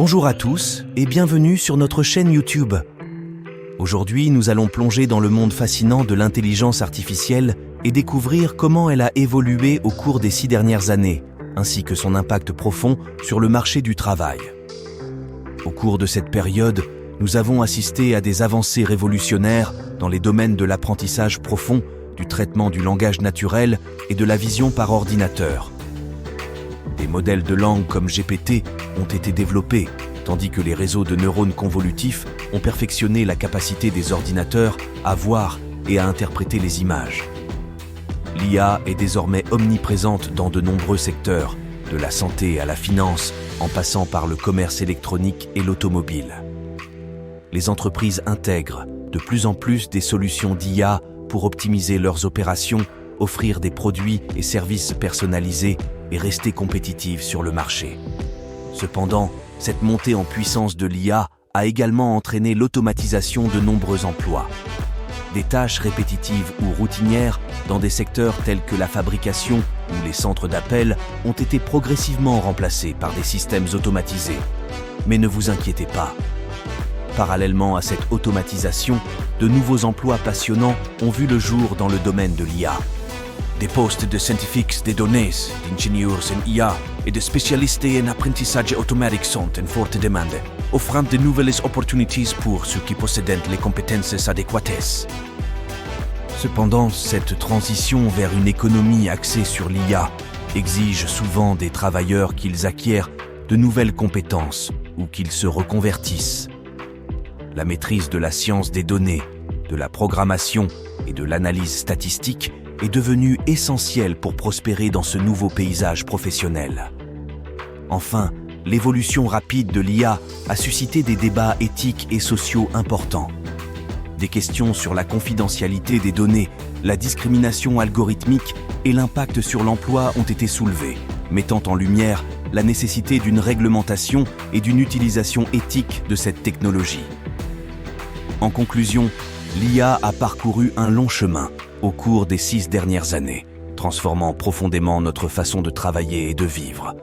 Bonjour à tous et bienvenue sur notre chaîne YouTube. Aujourd'hui, nous allons plonger dans le monde fascinant de l'intelligence artificielle et découvrir comment elle a évolué au cours des 6 dernières années, ainsi que son impact profond sur le marché du travail. Au cours de cette période, nous avons assisté à des avancées révolutionnaires dans les domaines de l'apprentissage profond, du traitement du langage naturel et de la vision par ordinateur. Des modèles de langue comme GPT ont été développés, tandis que les réseaux de neurones convolutifs ont perfectionné la capacité des ordinateurs à voir et à interpréter les images. L'IA est désormais omniprésente dans de nombreux secteurs, de la santé à la finance, en passant par le commerce électronique et l'automobile. Les entreprises intègrent de plus en plus des solutions d'IA pour optimiser leurs opérations, offrir des produits et services personnalisés et rester compétitives sur le marché. Cependant, cette montée en puissance de l'IA a également entraîné l'automatisation de nombreux emplois. Des tâches répétitives ou routinières dans des secteurs tels que la fabrication ou les centres d'appel ont été progressivement remplacées par des systèmes automatisés. Mais ne vous inquiétez pas. Parallèlement à cette automatisation, de nouveaux emplois passionnants ont vu le jour dans le domaine de l'IA. Des postes de scientifiques des données, d'ingénieurs en IA et de spécialistes en apprentissage automatique sont en forte demande, offrant de nouvelles opportunités pour ceux qui possèdent les compétences adéquates. Cependant, cette transition vers une économie axée sur l'IA exige souvent des travailleurs qu'ils acquièrent de nouvelles compétences ou qu'ils se reconvertissent. La maîtrise de la science des données, de la programmation et de l'analyse statistique est devenue essentielle pour prospérer dans ce nouveau paysage professionnel. Enfin, l'évolution rapide de l'IA a suscité des débats éthiques et sociaux importants. Des questions sur la confidentialité des données, la discrimination algorithmique et l'impact sur l'emploi ont été soulevées, mettant en lumière la nécessité d'une réglementation et d'une utilisation éthique de cette technologie. En conclusion, l'IA a parcouru un long chemin au cours des 6 dernières années, transformant profondément notre façon de travailler et de vivre.